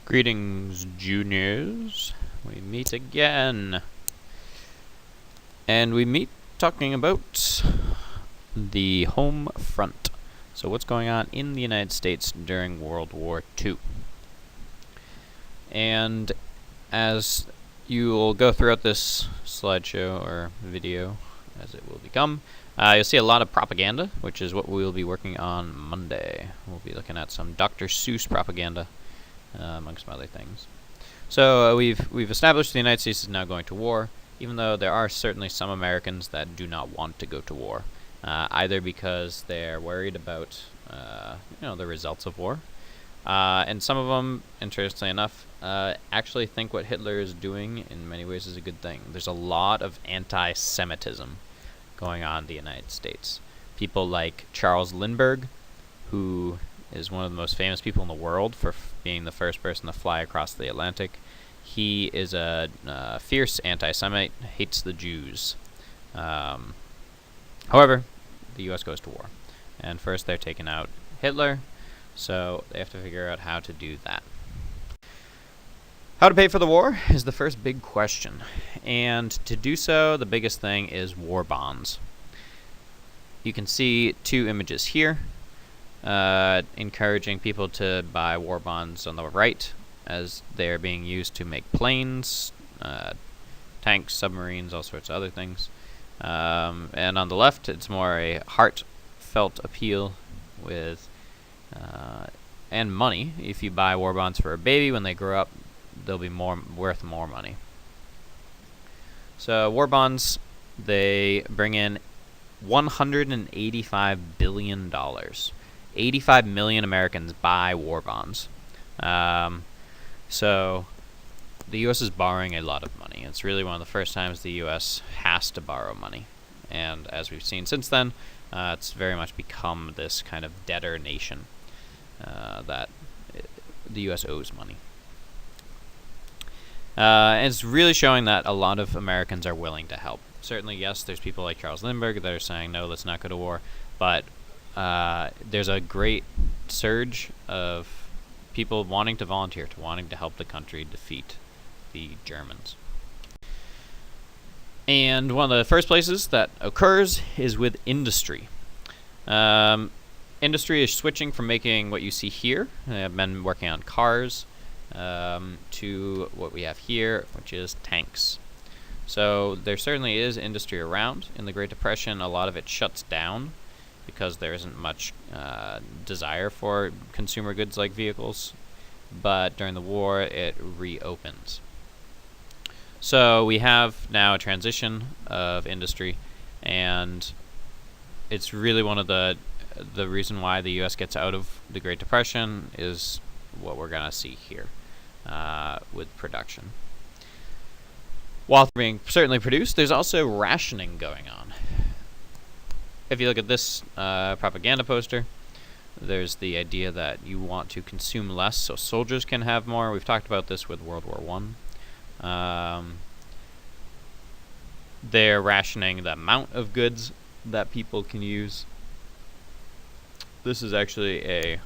Greetings, juniors. We meet again. And we meet talking about the home front. So what's going on in the United States during World War II. And as you will go throughout this slideshow or video, as it will become, you'll see a lot of propaganda, which is what we will be working on Monday. We'll be looking at some Dr. Seuss propaganda, amongst some other things. So we've established the United States is now going to war, even though there are certainly some Americans that do not want to go to war, either because they're worried about the results of war, and some of them, interestingly enough, actually think what Hitler is doing in many ways is a good thing. There's a lot of anti-Semitism going on in the United States. People like Charles Lindbergh, who is one of the most famous people in the world for being the first person to fly across the Atlantic. He is a fierce anti-Semite, hates the Jews. However, the U.S. goes to war. And first they're taking out Hitler, so they have to figure out how to do that. How to pay for the war is the first big question. And to do so, the biggest thing is war bonds. You can see two images here. Encouraging people to buy war bonds on the right, as they're being used to make planes, tanks, submarines, all sorts of other things. And on the left, it's more a heartfelt appeal with and money. If you buy war bonds for a baby, when they grow up, they'll be worth more money. So war bonds, they bring in $185 billion. 85 million Americans buy war bonds. So the U.S. is borrowing a lot of money. It's really one of the first times the U.S. has to borrow money. And as we've seen since then, it's very much become this kind of debtor nation that the U.S. owes money. And it's really showing that a lot of Americans are willing to help. Certainly, yes, there's people like Charles Lindbergh that are saying, no, let's not go to war. But there's a great surge of people wanting to volunteer, wanting to help the country defeat the Germans. And one of the first places that occurs is with industry. Industry is switching from making what you see here, they have been working on cars, to what we have here, which is tanks. So there certainly is industry around. In the Great Depression, a lot of it shuts down because there isn't much desire for consumer goods like vehicles. But during the war, it reopens. So we have now a transition of industry, and it's really one of the reason why the U.S. gets out of the Great Depression is what we're going to see here with production. While being certainly produced, there's also rationing going on. If you look at this propaganda poster, there's the idea that you want to consume less so soldiers can have more. We've talked about this with World War I. They're rationing the amount of goods that people can use. This is actually a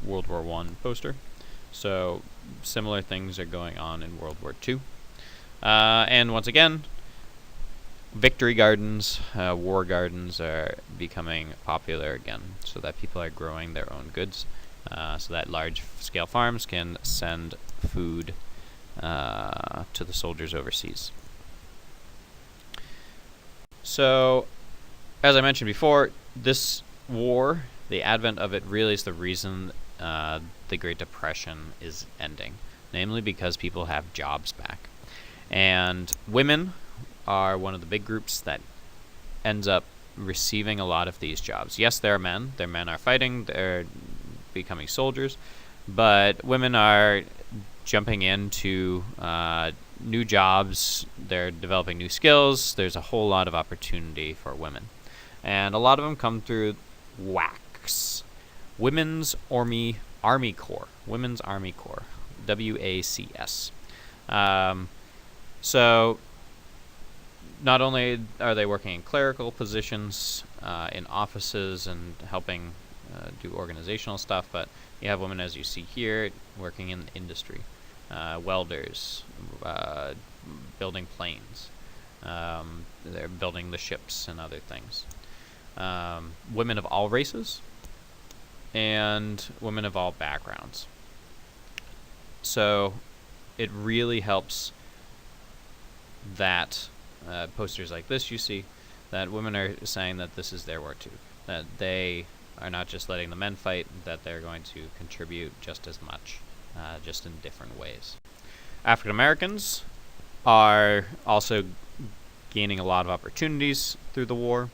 World War I poster. So similar things are going on in World War II. And once again, victory gardens, war gardens are becoming popular again, so that people are growing their own goods, so that large-scale farms can send food to the soldiers overseas. So, as I mentioned before, this war, the advent of it, really is the reason the Great Depression is ending, namely because people have jobs back. And women are one of the big groups that ends up receiving a lot of these jobs. Yes, there are men. Their men are fighting. They're becoming soldiers. But women are jumping into new jobs. They're developing new skills. There's a whole lot of opportunity for women. And a lot of them come through WACS, Women's Army Corps. Women's Army Corps. WACS. So not only are they working in clerical positions, in offices and helping do organizational stuff, but you have women, as you see here, working in industry, welders, building planes, they're building the ships and other things. Women of all races, and women of all backgrounds. So it really helps that posters like this you see, that women are saying that this is their war too, that they are not just letting the men fight, that they're going to contribute just as much, just in different ways. African Americans are also gaining a lot of opportunities through the war.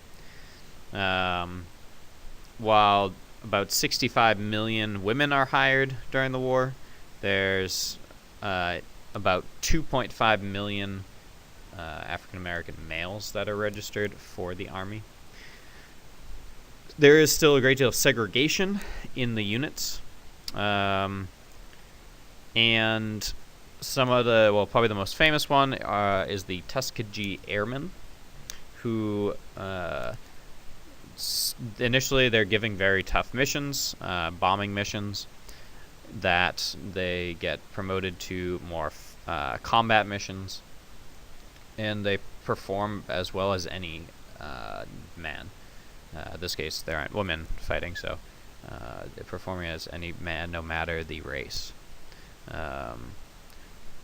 While about 65 million women are hired during the war, there's about 2.5 million African American males that are registered for the Army. There is still a great deal of segregation in the units, and some of the, well, probably the most famous one is the Tuskegee Airmen, who initially they're giving very tough missions, bombing missions, that they get promoted to more combat missions, and they perform as well as any man. In this case, there aren't women fighting, so they're performing as any man, no matter the race.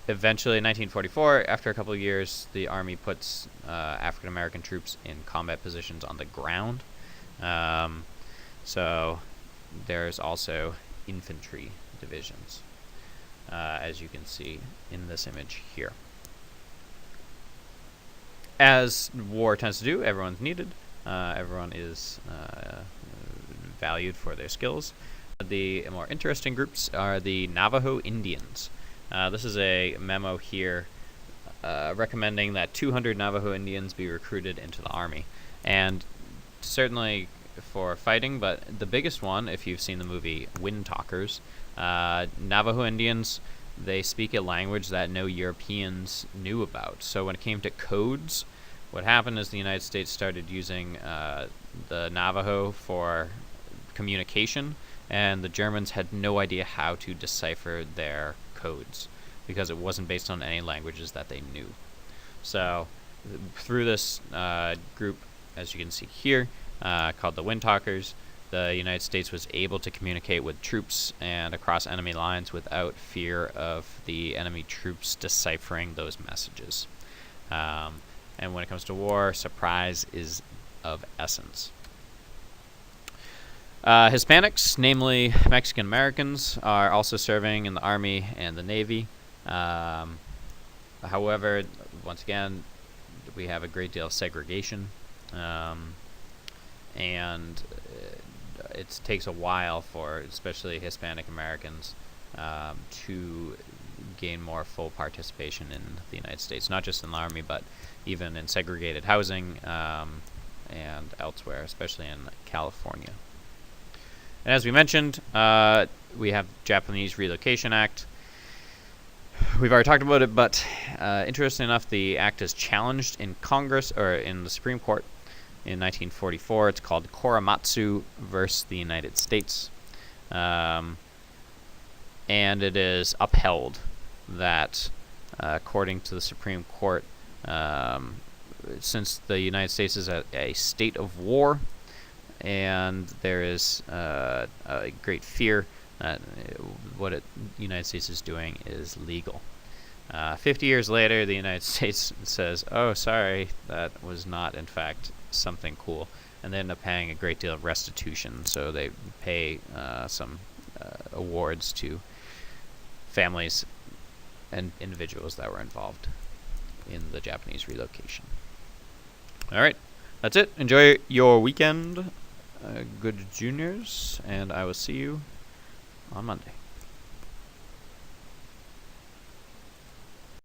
Eventually, in 1944, after a couple of years, the Army puts African American troops in combat positions on the ground. So there's also infantry divisions, as you can see in this image here. As war tends to do, everyone's needed. Everyone is valued for their skills. The more interesting groups are the Navajo Indians. This is a memo here recommending that 200 Navajo Indians be recruited into the Army. And certainly for fighting, but the biggest one, if you've seen the movie Windtalkers, Navajo Indians, they speak a language that no Europeans knew about. So when it came to codes, what happened is the United States started using the Navajo for communication, and the Germans had no idea how to decipher their codes because it wasn't based on any languages that they knew. So through this group, as you can see here, called the Windtalkers, the United States was able to communicate with troops and across enemy lines without fear of the enemy troops deciphering those messages. And when it comes to war, surprise is of essence. Hispanics, namely Mexican Americans, are also serving in the Army and the Navy. However, once again, we have a great deal of segregation, and it takes a while for especially Hispanic Americans to gain more full participation in the United States, not just in the Army, but even in segregated housing and elsewhere, especially in California. And as we mentioned, we have Japanese Relocation Act. We've already talked about it, but interesting enough, the act is challenged in Congress, or in the Supreme Court, in 1944. It's called Korematsu versus the United States. And it is upheld that, according to the Supreme Court, since the United States is a state of war, and there is a great fear that what the United States is doing is legal. 50 years later, the United States says, oh, sorry, that was not, in fact, something cool. And they end up paying a great deal of restitution. So they pay some awards to families and individuals that were involved in the Japanese relocation. All right, that's it. Enjoy your weekend, good juniors, and I will see you on Monday.